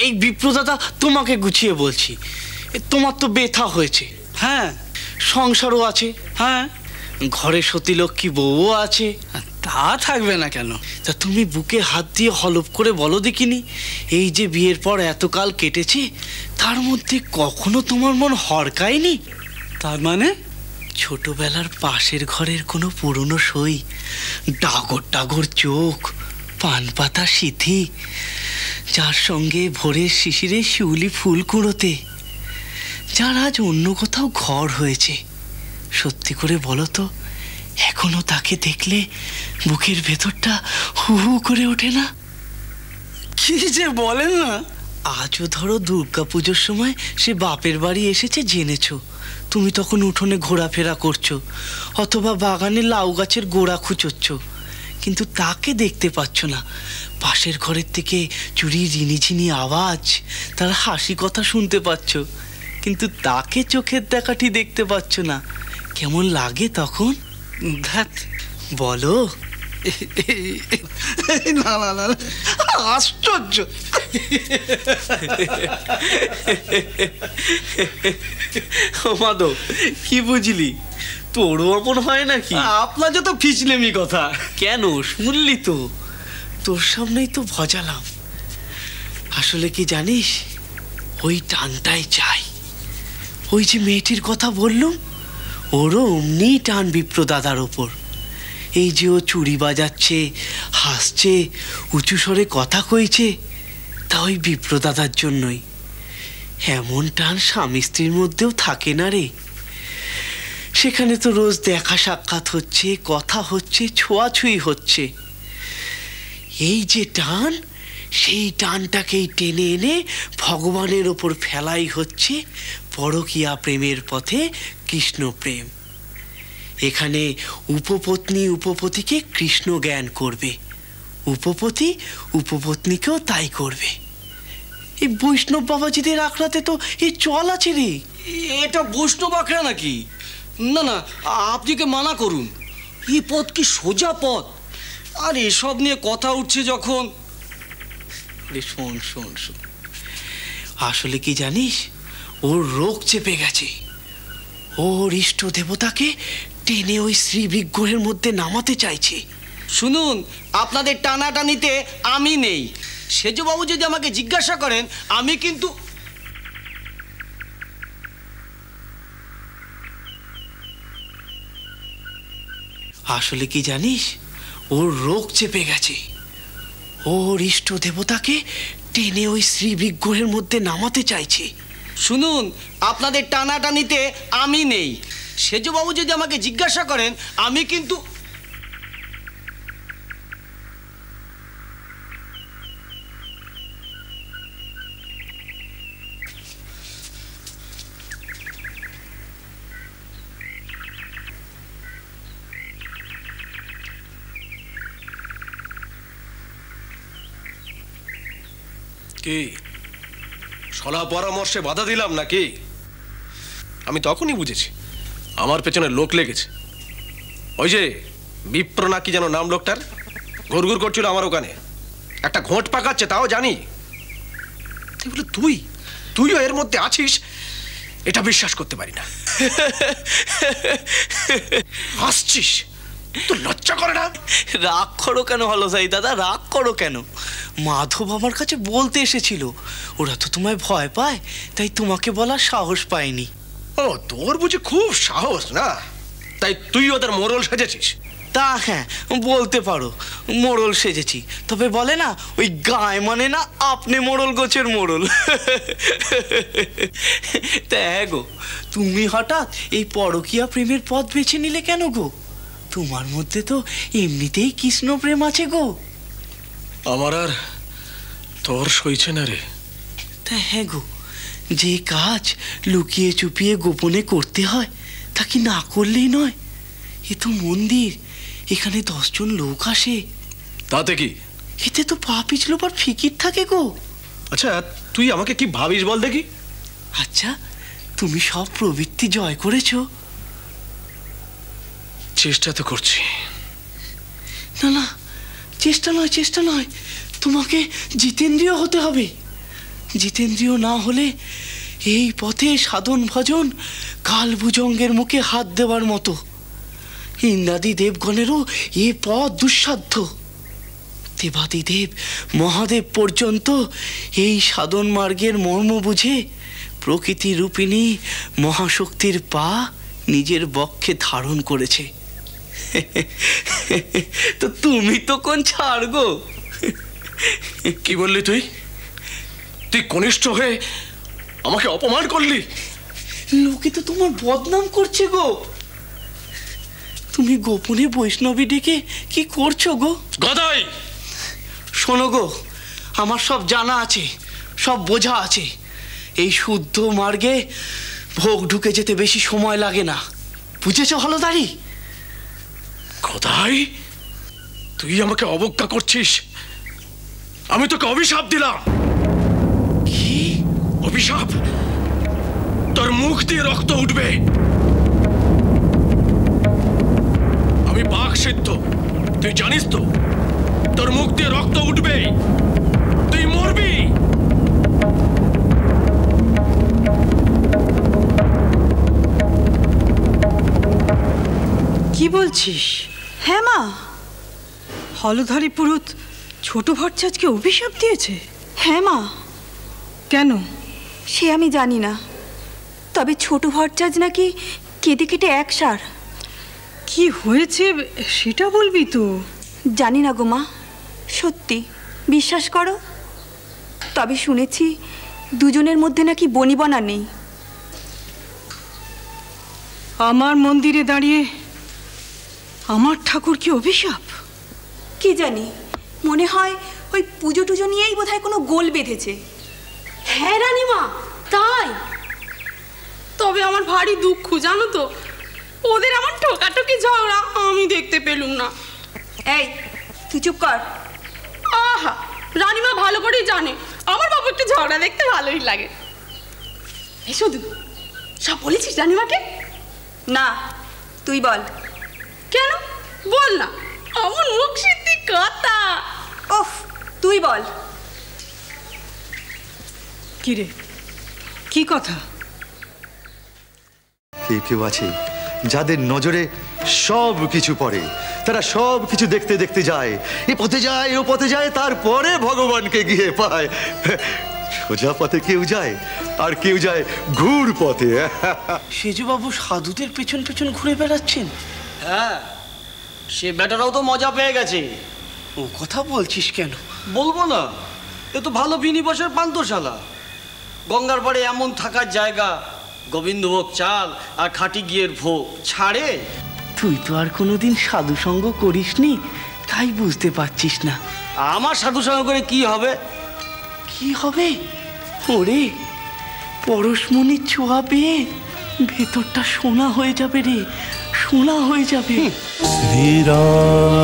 এই বিপ্রদাদা তোমাকে গুছিয়ে বলছি, তোমার তো ব্যথা হয়েছে, হ্যাঁ সংসারও আছে, হ্যাঁ ঘরে সতীলক্ষ্মী বউও আছে, তা থাকবে না কেন? তা তুমি বুকে হাত দিয়ে হলপ করে বলো দেখিনি, এই যে বিয়ের পর এতকাল কেটেছে তার মধ্যে কখনো তোমার মন হড়কায়নি? তার মানে? ছোটবেলার পাশের ঘরের কোনো পুরনো সই, ডাগর ডাগর চোখ, পান পাতা সিথি, যার সঙ্গে ভোরের শিশিরে শিউলি ফুল কুড়োতে, যার আজ অন্য কোথাও ঘর হয়েছে, সত্যি করে বলো তো এখনো তাকে দেখলে বুকের ভেতরটা হু হু করে ওঠে না? কি যে বলেন না। আজও ধরো দুর্গাপুজোর সময় সে বাপের বাড়ি এসেছে জেনেছো, তুমি তখন উঠোনে ঘোরাফেরা করছো অথবা বাগানে লাউ গাছের গোড়া খুঁচোচ্ছ, কিন্তু তাকে দেখতে পাচ্ছ না। পাশের ঘরের থেকে চুরির রিনিঝিনি আওয়াজ, তার হাসি কথা শুনতে পাচ্ছ, কিন্তু তাকে চোখের দেখাটি দেখতে পাচ্ছ না। কেমন লাগে তখন? ধ্যাৎ, বলো। না না না, আশ্চর্য। মাধব, কি বুঝলি? তোরও অমন হয় নাকি? আপনার যত ফিচলেমি কথা। কেন শুনলি তো, তোর সামনেই তো ভজালাম। আসলে কি জানিস, ওই টানটাই চাই। ওই যে মেয়েটির কথা বললুম, ওরও অমনি টান বিপ্রদাদার ওপর। এই যে ও চুড়ি বাজাচ্ছে, হাসছে, উঁচু স্বরে কথা কইছে, তা ওই বিপ্রদাদার জন্যই। এমন টান স্বামী স্ত্রীর মধ্যেও থাকে না রে। সেখানে তো রোজ দেখা সাক্ষাৎ হচ্ছে, কথা হচ্ছে, ছোঁয়াছুঁই হচ্ছে। এই যে টান, সেই টানটাকেই টেনে এনে ভগবানের ওপর ফেলাই হচ্ছে পরকীয়া প্রেমের পথে কৃষ্ণ প্রেম। এখানে উপপত্নী উপপতিকে কৃষ্ণ জ্ঞান করবে, উপপতি উপপত্নীকেও তাই করবে। এই বৈষ্ণব বাবাজিদের আখড়াতে তো এই চল আছে রে। এটা বৈষ্ণব আখড়া নাকি? না না, আপনি কে মানা করুন। এই পথ কি সোজা পথ? আর এসব নিয়ে কথা উঠছে যখন। শোন শোন শোন, আসলে কি জানিস, ওর রোগ চেপে গেছে। ওর ইষ্ট দেবতাকে টেনে ওই শ্রী বিগ্রহের মধ্যে নামাতে চাইছে। শুনুন, আপনাদের টানাটানিতে আমি নেই। সেজবাবু যদি আমাকে জিজ্ঞাসা করেন, আমি কিন্তু আসলে কি জানিস, ওর রোগ চেপে গেছে। ওর ইষ্ট দেবতাকে টেনে ওই শ্রী বিগ্রহের মধ্যে নামাতে চাইছে। শুনুন, আপনাদের টানাটানিতে আমি নেই। সেজবাবু যদি আমাকে জিজ্ঞাসা করেন, আমি কিন্তু কি সলা পরামর্শে বাধা দিলাম নাকি? আমি তখনই বুঝেছি আমার পেছনে লোক লেগেছে। ওই যে বিপ্র নাকি যেন নাম লোকটার, ঘুরঘুর করছিল আমার ওখানে, একটা ঘোঁট পাকাচ্ছে তাও জানি। তুইও এর মধ্যে আছিস, এটা বিশ্বাস করতে পারি না। হাসছিস, তোর লজ্জা করে না? রাগ করো কেন হলো সাই দাদা, রাগ করো কেন? মাধব আমার কাছে বলতে এসেছিল, ওরা তো তোমায় ভয় পায়, তাই তোমাকে বলার সাহস পায়নি। ও, তোর বুঝি খুব সাহস না, তাই তুই ওদের মোড়ল সেজেছিস? তা হ্যাঁ, বলতে পারো মোড়ল সেজেছি। তবে বলে না, ওই গায়ে মানে না আপনি মোড়ল গোছের মোড়ল। তা হ্যাঁ গো, তুমি হঠাৎ এই পরকীয়া প্রেমের পথ বেছে নিলে কেন গো? তোমার মধ্যে তো এমনিতেই কৃষ্ণ প্রেম আছে গো। আমার আর তোর সইছে না রে। তা হ্যাঁ গো, যে কাজ লুকিয়ে চুপিয়ে গোপনে করতে হয় তা কি না করলেই নয়? এ তো মন্দির, এখানে 10 জন লোক আসে। তাতে কি? এতে তো পা পিছলোবার ফিকির থাকে গো। আচ্ছা, তুই আমাকে কি ভাবিস বল দেখি? আচ্ছা, তুমি সব প্রবৃত্তি জয় করেছো? চেষ্টা তো করছি। না না, চেষ্টা নয়, চেষ্টা নয়, তোমাকে জিতেন্দ্রীয় হতে হবে। জিতেন্দ্রীয় না হলে এই পথে সাধন ভজন কালভুজঙ্গের মুখে হাত দেওয়ার মতো। ইন্দ্রাদি দেবগণেরও এ পথ দুঃসাধ্য। দেবাদিদেব মহাদেব পর্যন্ত এই সাধন মার্গের মর্ম বুঝে প্রকৃতি রূপিণী মহাশক্তির পা নিজের বক্ষে ধারণ করেছে। তো তুমি তো কোন ছাড় গো। কি বললি তুই? তুই কনিষ্ঠ হয়ে আমাকে অপমান করলি? লোকে তো তোমার বদনাম করছে গো। তুমি গোপনে বৈষ্ণবী ডেকে কি করছো গো? গদাই, শোনো গো, আমার সব জানা আছে, সব বোঝা আছে। এই শুদ্ধ মার্গে ভোগ ঢুকে যেতে বেশি সময় লাগে না, বুঝেছো হলদারি? গদাই, তুই আমাকে অবজ্ঞা করছিস। আমি তোকে অভিশাপ দিলাম। কি অভিশাপ? তোর মুখ দিয়ে রক্ত উঠবে। আমি বাঘ সিদ্ধ, তুই জানিস তো? তোর মুখ দিয়ে রক্ত উঠবে, তুই মরবি। কি বলছিস? হ্যাঁ মা, হলধারী পুরুত ছোট ভট্টাচার্যকে অভিশাপ দিয়েছে? হ্যাঁ মা। কেন? সে আমি জানি না, তবে ছোট ভট্টাচার্য নাকি কেটে কেটে একসার। কি হয়েছে সেটা বলবি তো? জানি না গো মা, সত্যি বিশ্বাস করো। তবে শুনেছি দুজনের মধ্যে নাকি বনিবনা নেই। আমার মন্দিরে দাঁড়িয়ে আমার ঠাকুর কি অভিশাপ? কি জানি, মনে হয় ওই পুজো টুজো নিয়েই বোধহয় কোনো গোল বেঁধেছে। হ্যাঁ রানীমা, তাই। তবে আমার ভারী দুঃখ জানো তো, ওদের আমার ঠোকাঠুকি ঝগড়া আমি দেখতে পেলুম না। এই তুই চুপ কর। আহা, রানীমা ভালো করেই জানে আমার বাবু একটু ঝগড়া দেখতে ভালোই লাগে। এই শুধু সব বলেছিস রানীমাকে? না, তুই বল। কেন? বল না, আমার মুখ সিদ্ধি কথা। ওফ, তুই বল। কি রে, কি কথা? কেউ কেউ আছে যাদের নজরে সব কিছু পড়ে, তারা সব কিছু দেখতে দেখতে যায়, এ পথে যায় ও পথে যায়, তারপরে ভগবানকে গিয়ে পায়। সোজা পথে কেউ যায় আর কেউ যায় ঘুর পথে। সেজুবাবু সাধুদের পেছন পেছন ঘুরে বেড়াচ্ছেন? হ্যাঁ, সে বেটারাও তো মজা পেয়ে গেছে। ও কথা বলছিস কেন? বলবো না, এ তো ভালো বিনিবসের পান্তশালা। গঙ্গার পাড়ে এমন থাকার জায়গা, গোবিন্দভোগ চাল আর খাঁটি ঘিয়ের ভোগ ছাড়ে। তুই তো আর কোনোদিন সাধু সঙ্গ করিসনি, তাই বুঝতে পারছিস না। আমার সাধু সঙ্গ করে কি হবে? কি হবে? ওরে, পরশমণির ছোঁয়া পেয়ে ভেতরটা সোনা হয়ে যাবে রে, সোনা হয়ে যাবে। শ্রীরাম